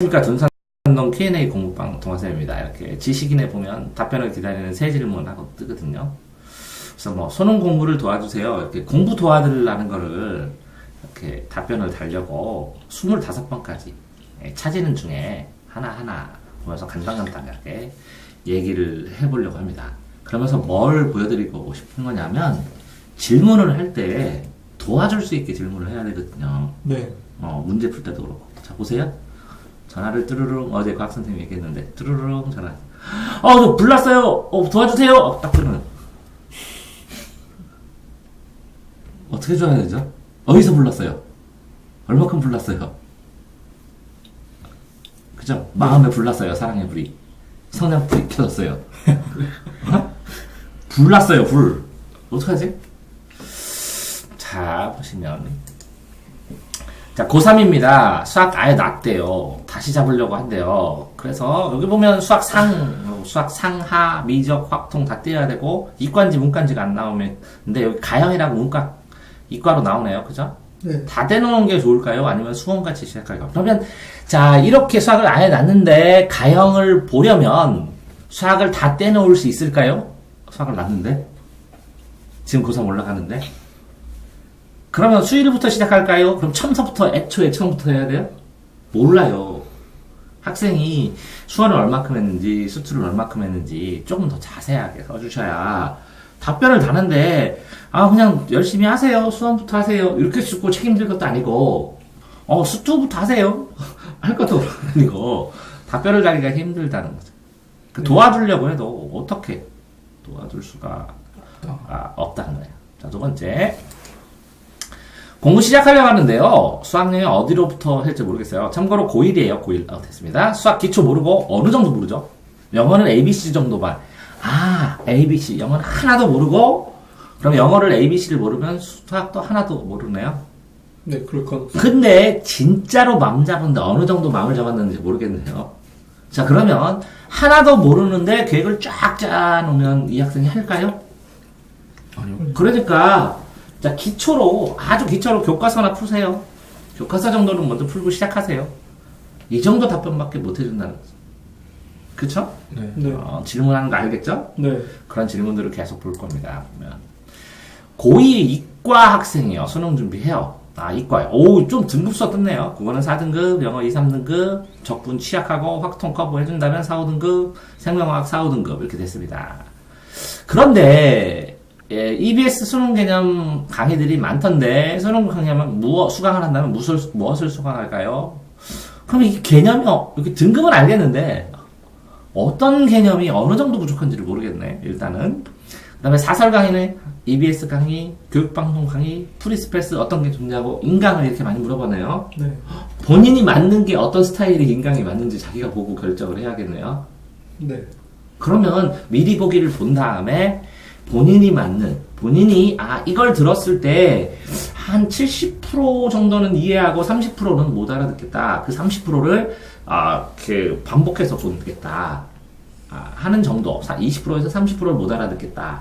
안녕하십니까. 둔산동 Q&A 공부방 동화쌤입니다. 이렇게 지식인에 보면 답변을 기다리는 세 질문하고 뜨거든요. 그래서 뭐 수능 공부를 도와주세요. 이렇게 공부 도와드리려는 거를 이렇게 답변을 달려고 25번까지 찾는 중에 하나하나 보면서 간단하게 얘기를 해보려고 합니다. 그러면서 뭘 보여드리고 싶은 거냐면 질문을 할 때 도와줄 수 있게 질문을 해야 되거든요. 네. 문제 풀 때도 그렇고. 자, 보세요. 전화를 뚜루룽, 어제 과학 선생님이 얘기했는데, 뚜루룽 전화. 저 불났어요! 도와주세요! 딱 끊어요. 어떻게 줘야 되죠? 어디서 불났어요? 얼마큼 불났어요? 그죠? 마음에 불났어요, 사랑의 불이. 성냥불이 켜졌어요. 불났어요, 불. 어떡하지? 자, 보시면. 자, 고3입니다. 수학 아예 낮대요. 다시 잡으려고 한대요. 그래서 여기 보면 수학 상하, 미적, 확통 다 떼야 되고, 이과인지 문과인지가 안 나오면, 근데 여기 가형이라고 문과, 이과로 나오네요. 그죠? 네. 다 떼놓은 게 좋을까요? 아니면 수험같이 시작할까요? 그러면, 자, 이렇게 수학을 아예 놨는데, 가형을 보려면, 수학을 다 떼놓을 수 있을까요? 수학을 놨는데? 지금 고3 올라가는데? 그러면 수일부터 시작할까요? 그럼 애초에 처음부터 해야 돼요? 몰라요. 학생이 수화를 얼마큼 했는지, 수투를 얼마큼 했는지 조금 더 자세하게 써주셔야 답변을 다는데, 그냥 열심히 하세요. 수험부터 하세요. 이렇게 죽고 책임질 것도 아니고, 수투부터 하세요. 할 것도 아니고, 답변을 다기가 힘들다는 거죠. 도와주려고 해도 어떻게 도와줄 수가 없다는 거예요. 자, 두 번째. 공부 시작하려고 하는데요. 수학여행 어디로부터 할지 모르겠어요. 참고로 고1이에요. 고1. 됐습니다. 수학 기초 모르고 어느 정도 모르죠? 영어는 ABC 정도만. ABC. 영어는 하나도 모르고, 그럼 영어를 ABC를 모르면 수학도 하나도 모르네요. 네, 그럴 것 같아요. 근데 진짜로 맘 잡은데 어느 정도 마음을 잡았는지 모르겠네요. 자, 그러면 하나도 모르는데 계획을 쫙 짜놓으면 이 학생이 할까요? 아니요. 그러니까 자, 아주 기초로 교과서나 푸세요. 교과서 정도는 먼저 풀고 시작하세요. 이 정도 답변밖에 못 해준다는 거죠. 그쵸? 네. 네. 질문하는 거 알겠죠? 네. 그런 질문들을 계속 볼 겁니다. 보면. 고2 이과 학생이요. 수능 준비해요. 이과요. 좀 등급수가 떴네요. 국어는 4등급, 영어 2, 3등급, 적분 취약하고 확통 커버 해준다면 4, 5등급, 생명화학 4, 5등급 이렇게 됐습니다. 그런데 EBS 수능 개념 강의들이 많던데, 수능 강의하면 수강을 한다면 무엇을 수강할까요? 그럼 이 개념이, 이렇게 등급은 알겠는데, 어떤 개념이 어느 정도 부족한지를 모르겠네, 일단은. 그 다음에 사설 강의는 EBS 강의, 교육방송 강의, 프리스페스 어떤 게 좋냐고, 인강을 이렇게 많이 물어보네요. 네. 본인이 맞는 게 어떤 스타일의 인강이 맞는지 자기가 보고 결정을 해야겠네요. 네. 그러면 미리 보기를 본 다음에, 본인이 이걸 들었을 때 한 70% 정도는 이해하고 30%는 못 알아듣겠다. 그 30%를 반복해서 보겠다. 하는 정도. 20%에서 30%를 못 알아듣겠다.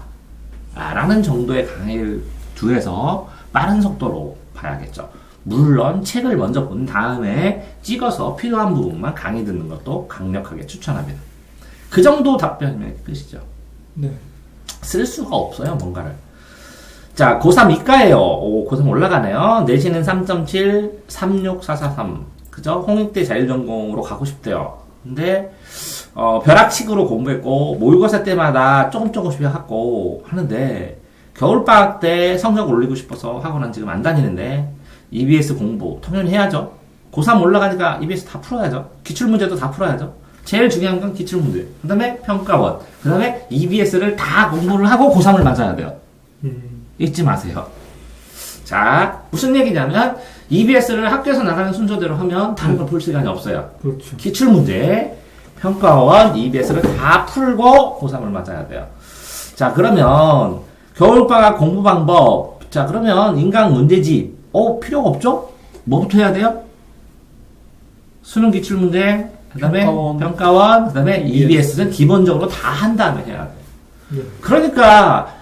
라는 정도의 강의를 두해서 빠른 속도로 봐야겠죠. 물론 책을 먼저 본 다음에 찍어서 필요한 부분만 강의 듣는 것도 강력하게 추천합니다. 그 정도 답변이면 끝이죠. 네. 쓸 수가 없어요, 뭔가를. 자, 고3 이과예요. 고3 올라가네요. 내신은 3.7, 36443. 그죠? 홍익대 자율전공으로 가고 싶대요. 근데, 벼락치기로 공부했고, 모의고사 때마다 조금씩 하고 하는데, 겨울방학 때 성적 올리고 싶어서 학원은 지금 안 다니는데, EBS 공부, 당연히 해야죠. 고3 올라가니까 EBS 다 풀어야죠. 기출문제도 다 풀어야죠. 제일 중요한 건 기출문제. 그 다음에 평가원. 그 다음에 EBS를 다 공부를 하고 고3을 맞아야 돼요. 잊지 마세요. 자, 무슨 얘기냐면, EBS를 학교에서 나가는 순서대로 하면 다른 걸 풀 시간이 없어요. 그렇죠. 기출문제, 평가원, EBS를 다 풀고 고3을 맞아야 돼요. 자, 그러면, 겨울방학 공부 방법. 자, 그러면 인강 문제집. 필요가 없죠? 뭐부터 해야 돼요? 수능 기출문제, 그 다음에 평가원, 그 다음에 EBS는 기본적으로 다 한 다음에 해야 돼. 네. 그러니까,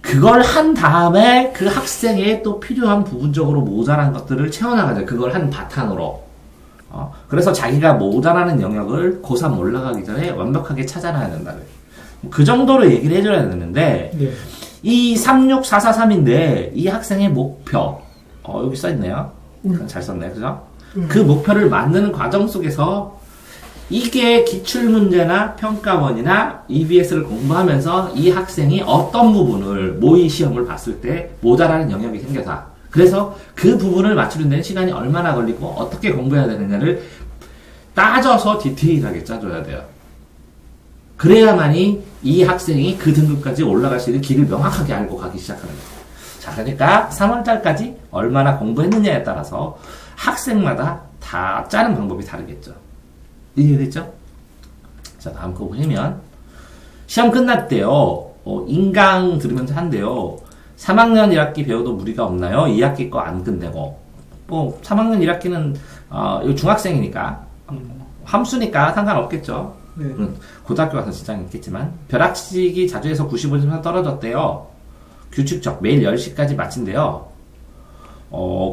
그걸 한 다음에 그 학생의 또 필요한 부분적으로 모자란 것들을 채워나가죠. 그걸 한 바탕으로. 그래서 자기가 모자라는 영역을 고3 올라가기 전에 완벽하게 찾아놔야 된다. 그 정도로 얘기를 해줘야 되는데, 네. 이 36443인데, 이 학생의 목표, 여기 써있네요. 잘 썼네, 그죠? 그 목표를 만드는 과정 속에서, 이게 기출문제나 평가원이나 EBS를 공부하면서 이 학생이 어떤 부분을 모의 시험을 봤을 때 모자라는 영역이 생겨서 그래서 그 부분을 맞추는 데는 시간이 얼마나 걸리고 어떻게 공부해야 되느냐를 따져서 디테일하게 짜줘야 돼요. 그래야만이 이 학생이 그 등급까지 올라갈 수 있는 길을 명확하게 알고 가기 시작하는 거예요. 자, 그러니까 3월달까지 얼마나 공부했느냐에 따라서 학생마다 다 짜는 방법이 다르겠죠. 이해됐죠? 자, 다음 거 보시면 시험 끝났대요. 인강 들으면서 한대요. 3학년 1학기 배워도 무리가 없나요? 2학기 거 안 끝내고. 3학년 1학기는 이거 중학생이니까 함수니까 상관없겠죠. 네. 고등학교 가서 지장이 있겠지만 벼락치기 자주 해서 95점 떨어졌대요. 규칙적 매일 10시까지 마친대요.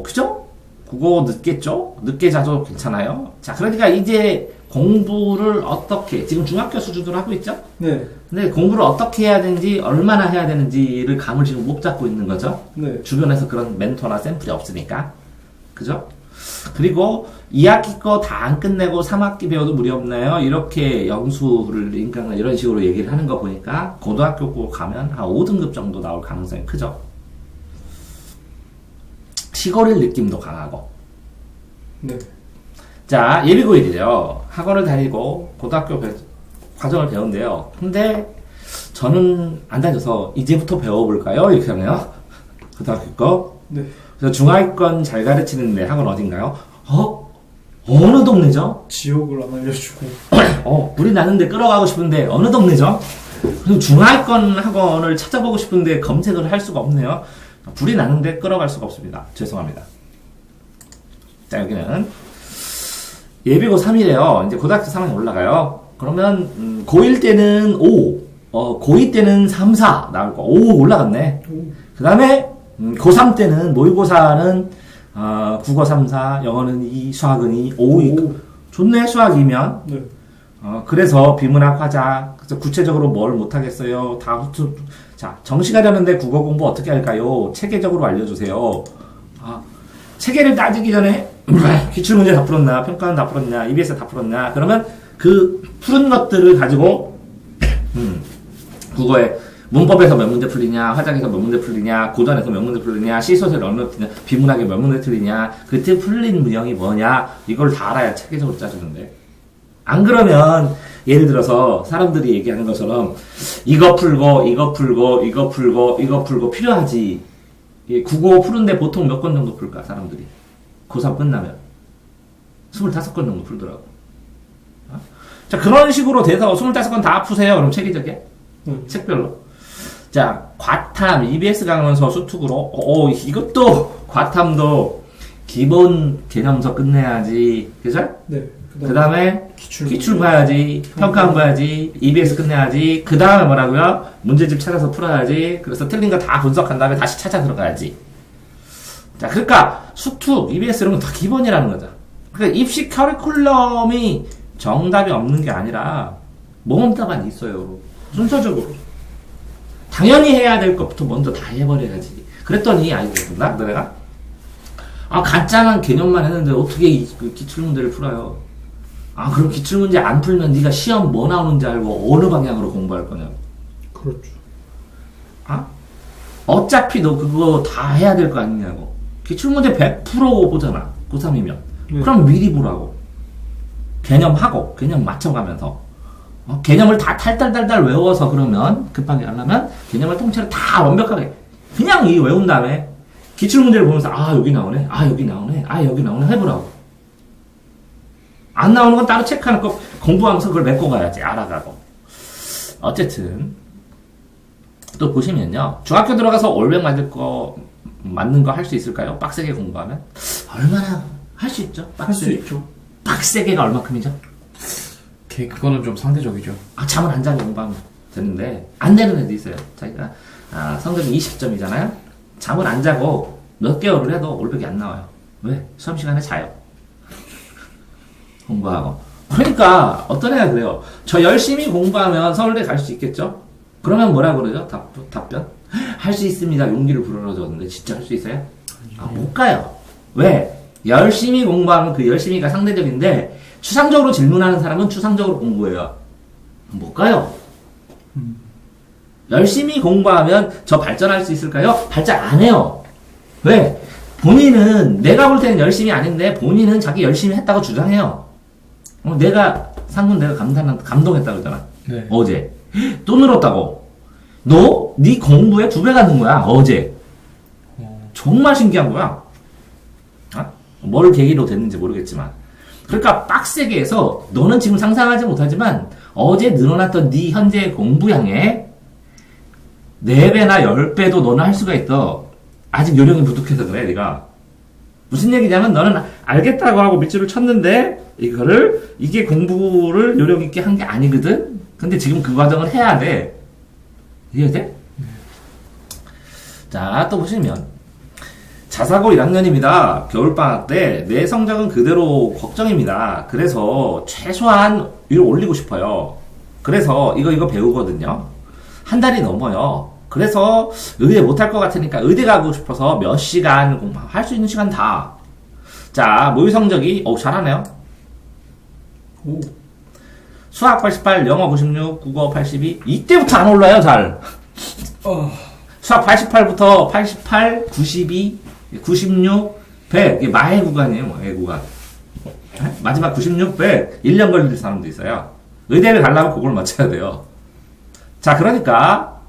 그죠? 그거 늦겠죠? 늦게 자도 괜찮아요. 자, 그러니까 이제 공부를 어떻게, 지금 중학교 수준으로 하고 있죠? 네. 근데 공부를 어떻게 해야 되는지, 얼마나 해야 되는지를 감을 지금 못 잡고 있는 거죠? 네. 주변에서 그런 멘토나 샘플이 없으니까. 그죠? 그리고 2학기 거 다 안 끝내고 3학기 배워도 무리 없나요? 이렇게 영수를, 인강을 이런 식으로 얘기를 하는 거 보니까 고등학교 거 가면 한 5등급 정도 나올 가능성이 크죠? 시골일 느낌도 강하고. 네. 자, 예비고1이래요. 학원을 다니고 고등학교 과정을 배운대요. 근데 저는 안 다녀서 이제부터 배워볼까요? 이렇게 하네요. 고등학교 거. 네. 그래서 중하위권 잘 가르치는데 학원 어딘가요? 어느 동네죠? 지역을 안 알려주고. 불이 나는데 끌어가고 싶은데 어느 동네죠? 그리고 중하위권 학원을 찾아보고 싶은데 검색을 할 수가 없네요. 불이 나는데 끌어갈 수가 없습니다. 죄송합니다. 자, 여기는 예비고 3이래요. 이제 고등학교 3학년 올라가요. 그러면 고1 때는 5, 고2 때는 3, 4 나올 거. 5 올라갔네. 그 다음에 고3 때는 모의고사는 국어 3, 4, 영어는 2, 수학은 2, 5. 좋네, 수학이면. 네. 그래서 비문학 화자. 그래서 구체적으로 뭘 못하겠어요. 자, 정시가려는데 국어 공부 어떻게 할까요? 체계적으로 알려주세요. 체계를 따지기 전에 기출문제 다 풀었나, 평가는 다 풀었냐, EBS 다 풀었냐. 그러면 그 푸른 것들을 가지고 국어에 문법에서 몇 문제 풀리냐, 화작에서 몇 문제 풀리냐, 고전에서 몇 문제 풀리냐, 시소설 어느 문제 풀리냐, 비문학에 몇 문제 틀리냐, 그때 풀린 문형이 뭐냐, 이걸 다 알아야 체계적으로 짜주는데. 안 그러면 예를 들어서 사람들이 얘기하는 것처럼 이거 풀고 이거 풀고 이거 풀고 이거 풀고 필요하지. 국어 푸는데 보통 몇 권 정도 풀까 사람들이? 고3 끝나면 25권 정도 풀더라고. 자, 그런 식으로 돼서 25권 다 푸세요. 그럼 체계적이야? 책별로. 자, 과탐, EBS 강원서 수특으로 이것도 과탐도 기본 개념서 끝내야지. 그죠? 네. 그 다음에 기출 봐야지, 평가한 봐야지, EBS 끝내야지, 그 다음에 뭐라고요? 문제집 찾아서 풀어야지, 그래서 틀린 거 다 분석한 다음에 다시 찾아 들어가야지. 자, 그러니까 수특, EBS 이런 건 다 기본이라는 거죠. 그러니까 입시 커리큘럼이 정답이 없는 게 아니라 모험답안이 있어요. 순서적으로. 당연히 해야 될 것부터 먼저 다 해버려야지. 그랬더니 알고 있나? 너네가? 간단한 개념만 했는데 어떻게 그 기출문제를 풀어요? 그럼 기출문제 안 풀면 네가 시험 뭐 나오는지 알고 어느 방향으로 공부할 거냐고. 그렇죠. 어차피 너 그거 다 해야 될 거 아니냐고. 기출문제 100% 보잖아. 고3이면. 네. 그럼 미리 보라고. 개념하고, 개념 맞춰가면서. 개념을 다 탈탈탈탈 외워서 그러면, 급하게 하려면, 개념을 통째로 다 완벽하게, 그냥 외운 다음에, 기출문제를 보면서, 여기 나오네, 여기 나오네, 여기 나오네, 해보라고. 안 나오는 건 따로 체크하는 거, 공부하면서 그걸 메꿔 가야지, 알아가고. 어쨌든, 또 보시면요. 중학교 들어가서 올백 맞는 거 할 수 있을까요? 빡세게 공부하면? 얼마나 할 수 있죠? 할 수 있죠. 빡세게가 얼마큼이죠? 그거는 좀 상대적이죠. 잠을 안 자고 공부하면 되는데, 안 되는 애도 있어요. 자기가, 성적이 20점이잖아요? 잠을 안 자고 몇 개월을 해도 올백이 안 나와요. 왜? 시험 시간에 자요. 공부하고. 그러니까 어떤 애가 그래요. 저 열심히 공부하면 서울대 갈 수 있겠죠? 그러면 뭐라 그러죠? 답변? 할 수 있습니다. 용기를 불어넣어줬는데 진짜 할 수 있어요? 못 가요. 왜? 열심히 공부하면 그 열심히가 상대적인데 추상적으로 질문하는 사람은 추상적으로 공부해요. 못 가요. 열심히 공부하면 저 발전할 수 있을까요? 발전 안 해요. 왜? 본인은 내가 볼 때는 열심히 아닌데 본인은 자기 열심히 했다고 주장해요. 내가 상군 내가 감동했다고 그러잖아. 네. 어제 또 늘었다고. 너 네 공부에 2배가 는 거야 어제. 정말 신기한 거야. 뭘 계기로 됐는지 모르겠지만. 그러니까 빡세게 해서 너는 지금 상상하지 못하지만 어제 늘어났던 네 현재의 공부량에 4배나 10배도 너는 할 수가 있어. 아직 요령이 부족해서 그래 네가. 무슨 얘기냐면 너는 알겠다고 하고 밑줄을 쳤는데 이게 공부를 요령 있게 한 게 아니거든. 근데 지금 그 과정을 해야 돼. 이해돼? 자, 또 보시면 자사고 1학년입니다. 겨울방학 때 내 성적은 그대로 걱정입니다. 그래서 최소한 위로 올리고 싶어요. 그래서 이거 배우거든요. 한 달이 넘어요. 그래서 의대 못할 것 같으니까 의대 가고 싶어서 몇 시간 공부할 수 있는 시간 다. 자, 모의 성적이 잘하네요. 오. 수학 88, 영어 96, 국어 82. 이때부터 안 올라요, 잘. 수학 88부터 88, 92, 96, 100. 이게 마의 구간이에요, 마의 구간. 마지막 96, 100. 1년 걸릴 사람도 있어요. 의대를 가려면 그걸 맞춰야 돼요. 자, 그러니까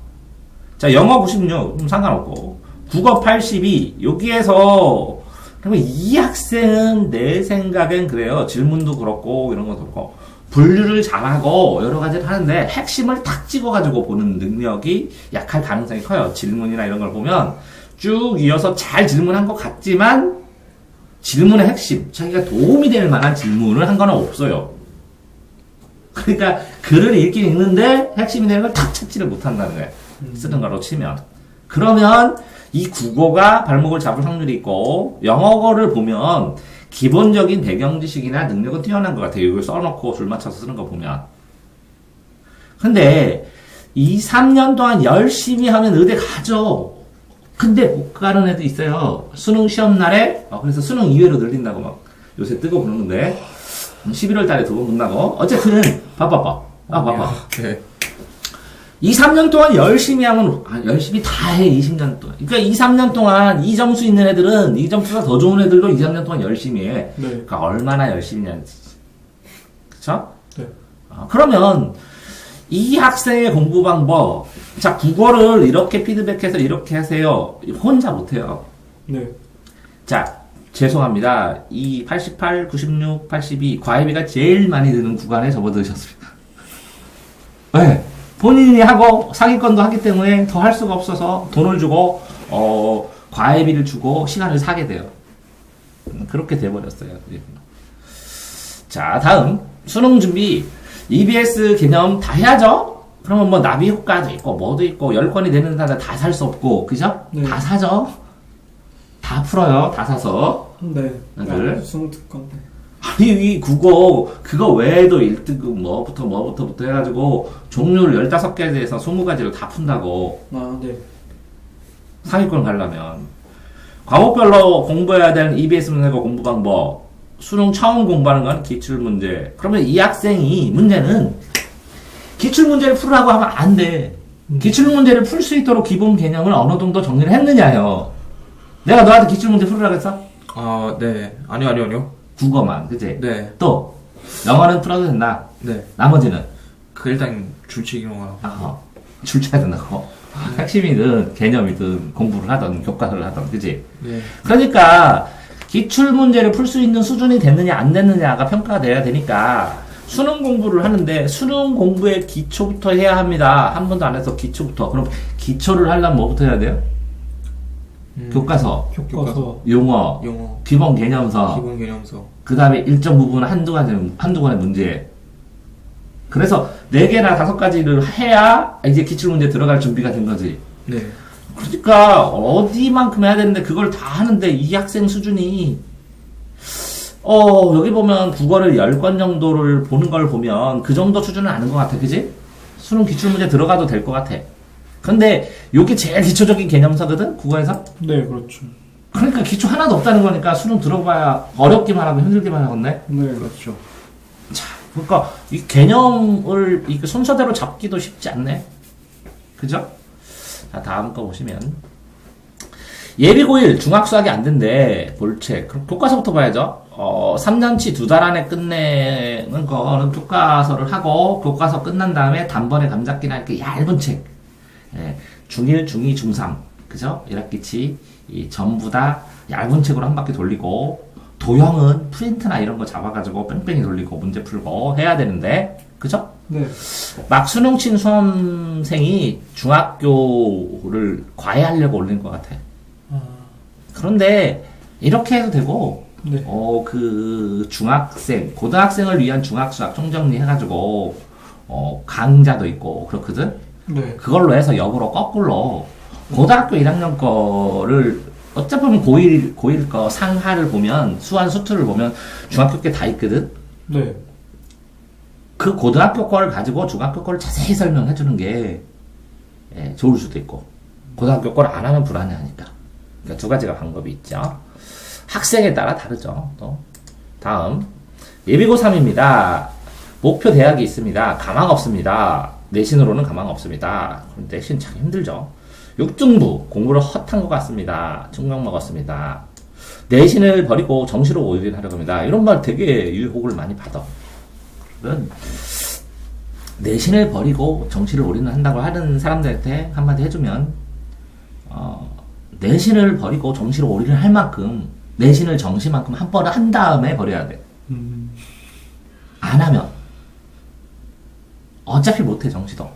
자, 영어 96, 상관없고, 국어 82, 여기에서, 그러면 이 학생은 내 생각엔 그래요. 질문도 그렇고, 이런 것도 그렇고, 분류를 잘하고, 여러 가지를 하는데, 핵심을 탁 찍어가지고 보는 능력이 약할 가능성이 커요. 질문이나 이런 걸 보면, 쭉 이어서 잘 질문한 것 같지만, 질문의 핵심, 자기가 도움이 될 만한 질문을 한 건 없어요. 그러니까, 글을 읽긴 읽는데, 핵심이 되는 걸 탁 찾지를 못한다는 거예요. 쓰는 거로 치면. 그러면 이 국어가 발목을 잡을 확률이 있고 영어를 보면 기본적인 배경 지식이나 능력은 뛰어난 것 같아요. 이걸 써놓고 줄 맞춰서 쓰는 거 보면. 근데 2, 3년 동안 열심히 하면 의대 가죠. 근데 못 가는 애도 있어요. 수능 시험 날에 그래서 수능 2회로 늘린다고 막 요새 뜨고 그러는데 11월 달에 2번 붙나고 어쨌든 바빠. 네. 2, 3년 동안 열심히 하면, 열심히 다 해, 20년 동안. 그러니까 2, 3년 동안 이 점수 있는 애들은, 이 점수가 더 좋은 애들도 2, 3년 동안 열심히 해. 네. 그러니까 얼마나 열심히 하는지. 그쵸? 네. 그러면, 이 학생의 공부 방법, 자, 국어를 이렇게 피드백해서 이렇게 하세요. 혼자 못해요. 네. 자, 죄송합니다. 이 88, 96, 82, 과외비가 제일 많이 드는 구간에 접어드셨습니다. 왜? 본인이 하고 사기건도 하기 때문에 더 할 수가 없어서 돈을 주고 과외비를 주고 시간을 사게 돼요. 그렇게 돼버렸어요. 자, 다음 수능 준비 EBS 개념 다 해야죠. 그러면 뭐 나비 효과도 있고 뭐도 있고 10건이 되는 사람 다 살 수 없고 그죠? 네. 다 사죠. 다 풀어요. 다 사서. 네. 애들. 수능특권. 아니, 이 국어, 그거 외에도 1등급 뭐부터 해가지고, 종류를 15개에 대해서 20가지로 다 푼다고. 네. 상위권 가려면. 과목별로 공부해야 되는 EBS 문제과 공부 방법. 수능 처음 공부하는 건 기출문제. 그러면 이 학생이, 문제는, 기출문제를 풀으라고 하면 안 돼. 기출문제를 풀 수 있도록 기본 개념을 어느 정도 정리를 했느냐요. 내가 너한테 기출문제 풀으라고 했어? 네. 아니요. 국어만, 그치? 네. 또, 영어는 풀어도 된다. 네. 나머지는? 일단 줄치기만 출제해야 된다고. 핵심이든, 개념이든, 공부를 하든, 교과서를 하든, 그치? 네. 그러니까, 기출문제를 풀 수 있는 수준이 됐느냐, 안 됐느냐가 평가가 돼야 되니까, 수능 공부를 하는데, 수능 공부의 기초부터 해야 합니다. 한 번도 안 해서 기초부터. 그럼, 기초를 하려면 뭐부터 해야 돼요? 교과서, 용어, 기본 개념서, 그 다음에 일정 부분 한두 권의 문제. 그래서 4개나 5가지를 해야 이제 기출문제 들어갈 준비가 된 거지. 네. 그러니까 어디만큼 해야 되는데 그걸 다 하는데 이 학생 수준이 여기 보면 국어를 10권 정도를 보는 걸 보면 그 정도 수준은 아는 것 같아. 그지? 수능 기출문제 들어가도 될 것 같아. 근데 요게 제일 기초적인 개념서거든? 국어에서? 네, 그렇죠. 그러니까 기초 하나도 없다는 거니까 수능 들어봐야 어렵기만 하고 힘들기만 하겠네? 네, 그렇죠. 자, 그러니까 이 개념을 이 순서대로 잡기도 쉽지 않네? 그죠? 자, 다음 거 보시면. 예비고1 중학 수학이 안 된대. 볼책. 그럼 교과서부터 봐야죠. 3년치 2달 안에 끝내는 거는 교과서를 하고, 교과서 끝난 다음에 단번에 감잡기나 이렇게 얇은 책. 예, 중1, 중2, 중3. 그죠? 1학기치. 이 전부 다 얇은 책으로 한 바퀴 돌리고, 도형은 프린트나 이런 거 잡아가지고 뺑뺑이 돌리고 문제 풀고 해야 되는데, 그죠? 네. 막 수능 친 수험생이 중학교를 과외하려고 올린 것 같아. 아, 그런데 이렇게 해도 되고, 네. 그 중학생, 고등학생을 위한 중학수학 총정리 해가지고 강좌도 있고 그렇거든. 네. 그걸로 해서 역으로 거꾸로 고등학교 1학년 거를 어차피 보면 고1 거 상하를 보면 수한 수투를 보면 중학교 게 다 있거든. 네. 그 고등학교 거를 가지고 중학교 거를 자세히 설명해 주는 게 좋을 수도 있고, 고등학교 거를 안 하면 불안해하니까. 그러니까 두 가지가 방법이 있죠. 학생에 따라 다르죠. 또 다음 예비고 3입니다. 목표 대학이 있습니다. 가망 없습니다. 내신으로는 가망 없습니다. 내신 참 힘들죠. 6등부 공부를 헛한 것 같습니다. 충격 먹었습니다. 내신을 버리고 정시로 올인하려고 합니다. 이런 말 되게 유혹을 많이 받아. 내신을 버리고 정시를 올인한다고 하는 사람들한테 한마디 해주면, 내신을 버리고 정시로 올인을 할 만큼, 내신을 정시만큼 한 번을 한 다음에 버려야 돼. 안 하면 어차피 못해, 정시도.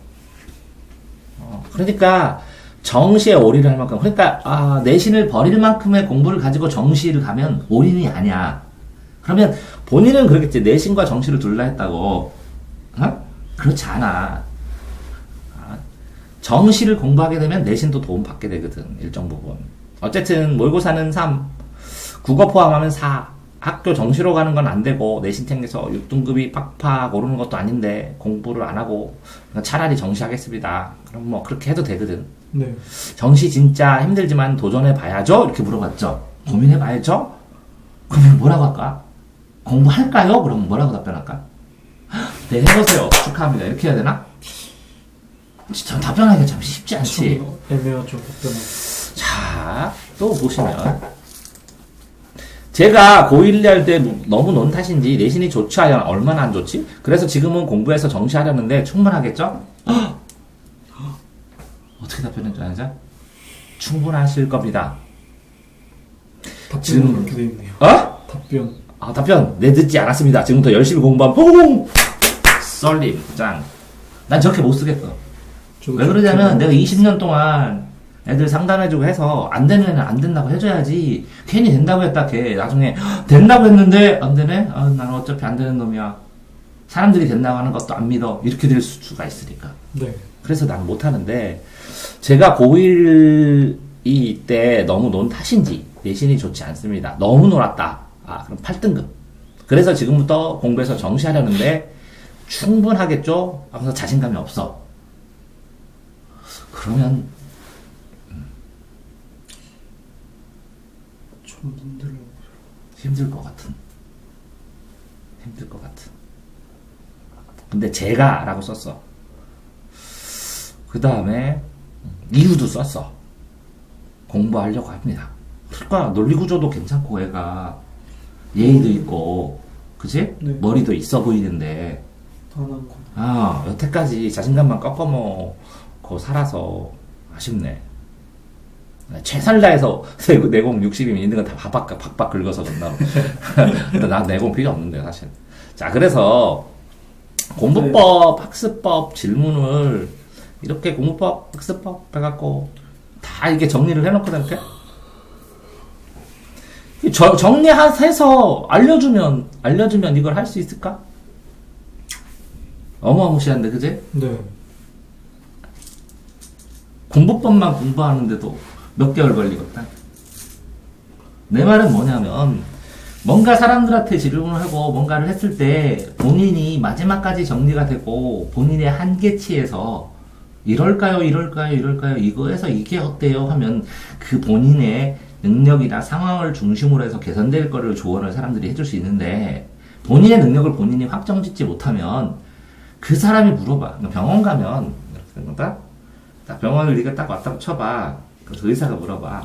그러니까 정시에 올인을 할 만큼, 그러니까 내신을 버릴 만큼의 공부를 가지고 정시를 가면 올인이 아니야. 그러면 본인은 그러겠지. 내신과 정시를 둘 다 했다고. 그렇지 않아. 정시를 공부하게 되면 내신도 도움 받게 되거든. 일정 부분. 어쨌든 모의고사는 3, 국어 포함하면 4. 학교 정시로 가는 건 안 되고, 내신 챙겨서 6등급이 팍팍 오르는 것도 아닌데 공부를 안 하고 차라리 정시 하겠습니다. 그럼 뭐 그렇게 해도 되거든. 네. 정시 진짜 힘들지만 도전해 봐야죠? 이렇게 물어봤죠. 고민해 봐야죠? 그러면 뭐라고 할까? 공부할까요? 그러면 뭐라고 답변할까? 네, 해보세요. 축하합니다. 이렇게 해야 되나? 참 답변하기가 참 쉽지 않지. 좀 애매하죠, 답변은. 자, 또 보시면 제가 고1 할 때 너무 논 탓인지 내신이 좋지 않아 얼마나 안 좋지? 그래서 지금은 공부해서 정시하려는데 충분하겠죠? 어떻게 답변해줘야 하죠? 충분하실 겁니다. 답변은 그렇게 돼 있네요. 답변. 답변 네 듣지 않았습니다. 지금부터 열심히 공부하면 퐁! 썰림 짱. 난 저렇게 못 쓰겠어. 왜 그러냐면 내가 20년 동안 애들 상담해주고 해서 안 되는 애는 안 된다고 해줘야지. 괜히 된다고 했다 걔 나중에 된다고 했는데 안 되네? 나는 어차피 안 되는 놈이야. 사람들이 된다고 하는 것도 안 믿어. 이렇게 될 수가 있으니까. 네. 그래서 난 못하는데, 제가 고1이 때 너무 논 탓인지 내신이 좋지 않습니다. 너무 놀았다. 그럼 8등급. 그래서 지금부터 공부해서 정시하려는데 충분하겠죠? 하면서 자신감이 없어. 그러면 좀 힘들 것 같은. 근데 제가 라고 썼어. 그 다음에 이유도 썼어. 공부하려고 합니다. 그러니까 논리구조도 괜찮고 애가 예의도 있고, 그치? 네. 머리도 있어 보이는데, 단한 거. 여태까지 자신감만 꺾어먹고 살아서 아쉽네. 최선을 다해서 내공 60이면 있는 건 다 박박 긁어서 건다고. 근데 난 내공 필요 없는데 사실. 자, 그래서 공부법, 학습법 질문을 이렇게 공부법, 학습법 해갖고 다 이렇게 정리를 해놓거든. 이렇게 정리해서 알려주면 이걸 할 수 있을까? 어마무시한데, 그지? 네. 공부법만 공부하는데도 몇 개월 걸리거든. 내 말은 뭐냐면, 뭔가 사람들한테 질문을 하고 뭔가를 했을 때 본인이 마지막까지 정리가 되고 본인의 한계치에서 이럴까요, 이거에서 이게 어때요 하면 그 본인의 능력이나 상황을 중심으로 해서 개선될 거를 조언을 사람들이 해줄 수 있는데 본인의 능력을 본인이 확정짓지 못하면 그 사람이 물어봐. 병원 가면 이렇게 되는 거다. 딱 병원을 네가 딱 왔다고 쳐봐. 그래서 의사가 물어봐.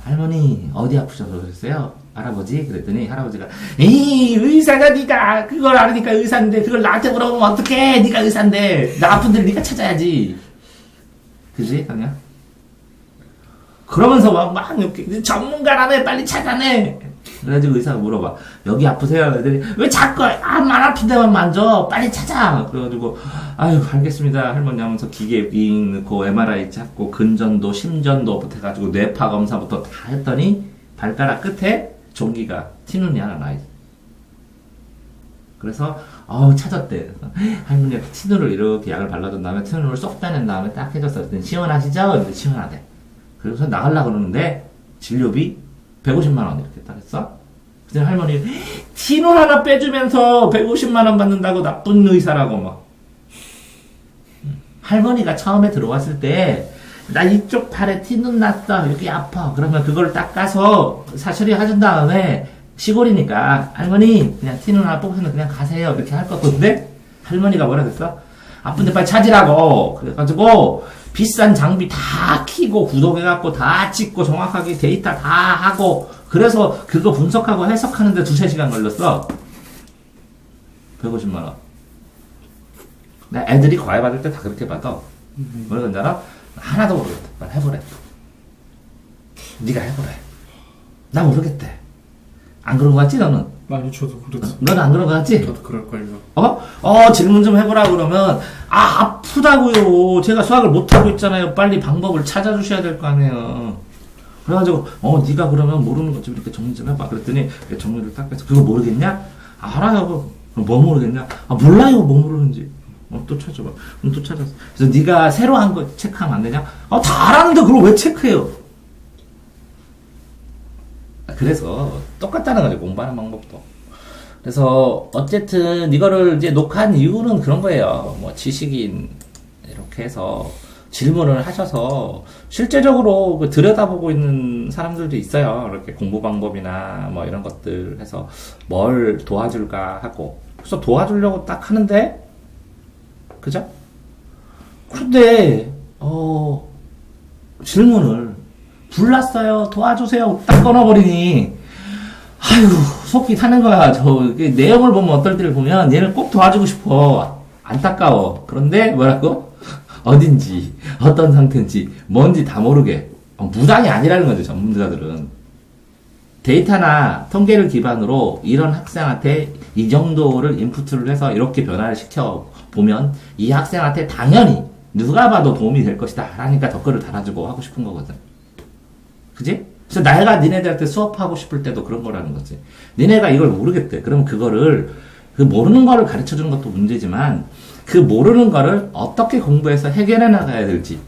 할머니 어디 아프셔서 그러셨어요? 할아버지? 그랬더니 할아버지가 이 의사가 네가 그걸 알으니까 의사인데 그걸 나한테 물어보면 어떡해? 네가 의사인데 나 아픈 데를 네가 찾아야지. 그지? 그냥 그러면서 막 이렇게 전문가라며 빨리 찾아내. 그래가지고 의사가 물어봐. 여기 아프세요? 그랬더니 왜 자꾸 안 아픈 데만 만져? 빨리 찾아. 그래가지고 아유 알겠습니다 할머니 하면서 기계 빙 넣고 MRI 찾고 근전도 심전도부터 해가지고 뇌파 검사부터 다 했더니 발가락 끝에 종기가 티눈이 하나 나있어. 그래서 찾았대. 그래서 할머니가 티눈을 이렇게 약을 발라준 다음에 티눈을 쏙 빼낸 다음에 딱 해줬어. 그랬더니 시원하시죠? 근데 시원하대. 그래서 나가려고 그러는데 진료비 150만 원 이렇게 딱 했어. 그래서 할머니 티눈 하나 빼주면서 150만 원 받는다고 나쁜 의사라고 막. 할머니가 처음에 들어왔을 때 나 이쪽 팔에 티눈 났어 여기 아파 그러면 그걸 닦아서 사처리 해준 다음에 시골이니까 할머니 그냥 티눈 하나 뽑으면 그냥 가세요 이렇게 할 것 같은데 할머니가 뭐라 그랬어? 아픈데 빨리 찾으라고. 그래가지고 비싼 장비 다 키고 구독해갖고 다 찍고 정확하게 데이터 다 하고 그래서 그거 분석하고 해석하는데 2-3시간 걸렸어. 150만 원. 나 애들이 과외 받을 때 다 그렇게 받아. 뭐라 그런지 알아? 하나도 모르겠대. 빨리 해보래. 네가 해보래. 나 모르겠대. 안 그런 거 같지 너는? 많이 저도 그랬어. 너는 안 그런 거 같지? 저도 그럴걸요. 질문 좀 해보라 그러면 아프다고요. 제가 수학을 못하고 있잖아요. 빨리 방법을 찾아주셔야 될 거 아니에요. 그래가지고 네가 그러면 모르는 것 좀 이렇게 정리 좀 해봐. 그랬더니 정리를 딱 해서 그거 모르겠냐? 알아요. 뭐 모르겠냐? 몰라요. 뭐 모르는지. 또 찾아봐. 그럼 또 찾았어. 그래서 네가 새로 한 거 체크하면 안 되냐? 다 알았는데 그걸 왜 체크해요? 그래서 똑같다는 거죠. 공부하는 방법도. 그래서 어쨌든 이거를 이제 녹화한 이유는 그런 거예요. 뭐 지식인 이렇게 해서 질문을 하셔서 실제적으로 들여다보고 있는 사람들도 있어요. 이렇게 공부 방법이나 뭐 이런 것들 해서 뭘 도와줄까 하고. 그래서 도와주려고 딱 하는데 그죠? 그런데 질문을 불났어요. 도와주세요. 딱 끊어버리니 아유 속이 타는 거야. 내용을 보면 어떨 때를 보면 얘를 꼭 도와주고 싶어. 안타까워. 그런데 뭐라고? 어딘지 어떤 상태인지 뭔지 다 모르게 무당이 아니라는 거죠. 전문가들은 데이터나 통계를 기반으로 이런 학생한테 이 정도를 인풋을 해서 이렇게 변화를 시켜 보면 이 학생한테 당연히 누가 봐도 도움이 될 것이다 하니까 댓글을 달아주고 하고 싶은 거거든. 그지? 그래서 내가 니네들한테 수업하고 싶을 때도 그런 거라는 거지. 니네가 이걸 모르겠대. 그럼 그거를 그 모르는 거를 가르쳐 주는 것도 문제지만 그 모르는 거를 어떻게 공부해서 해결해 나가야 될지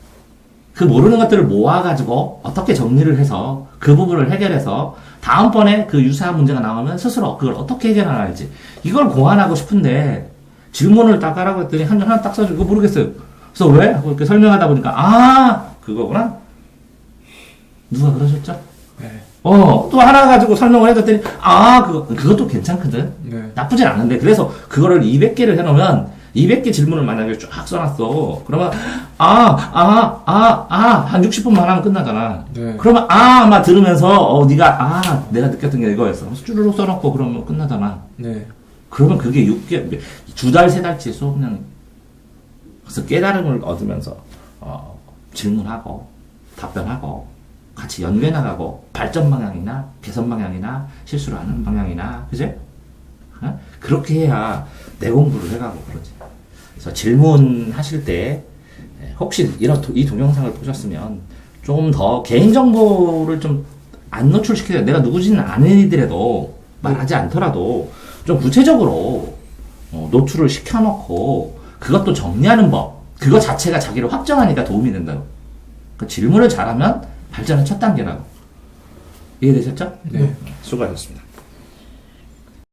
그 모르는 것들을 모아가지고 어떻게 정리를 해서 그 부분을 해결해서 다음번에 그 유사한 문제가 나오면 스스로 그걸 어떻게 해결해 나갈지 이걸 고안하고 싶은데 질문을 딱 하라고 했더니 하나 딱 써주고 모르겠어요. 그래서 왜? 하고 이렇게 설명하다 보니까 그거구나. 누가 그러셨죠? 네. 또 하나 가지고 설명을 해줬더니 그것도 괜찮거든. 네. 나쁘진 않은데 그래서 그거를 200개를 해놓으면 200개 질문을 만약에 쫙 써놨어. 그러면 한 60분만 하면 끝나잖아. 네. 그러면 아마 들으면서 네가 내가 느꼈던 게 이거였어. 그래서 쭈르륵 써놓고 그러면 끝나잖아. 네. 그러면 그게 6개월, 2달, 3달치 수업량. 그래서 깨달음을 얻으면서, 질문하고, 답변하고, 같이 연구해 나가고, 발전 방향이나, 개선 방향이나, 실수를 하는 방향이나, 그제? 그렇게 해야 내 공부를 해가고 그러지. 그래서 질문하실 때, 혹시 이 동영상을 보셨으면, 좀 더 개인정보를 좀 안 노출시켜야 내가 누구지는 아니더라도, 말하지 않더라도, 좀 구체적으로 노출을 시켜놓고 그것도 정리하는 법 그거 자체가 자기를 확정하니까 도움이 된다고. 그러니까 질문을 잘하면 발전의 첫 단계라고. 이해되셨죠? 네. 수고하셨습니다.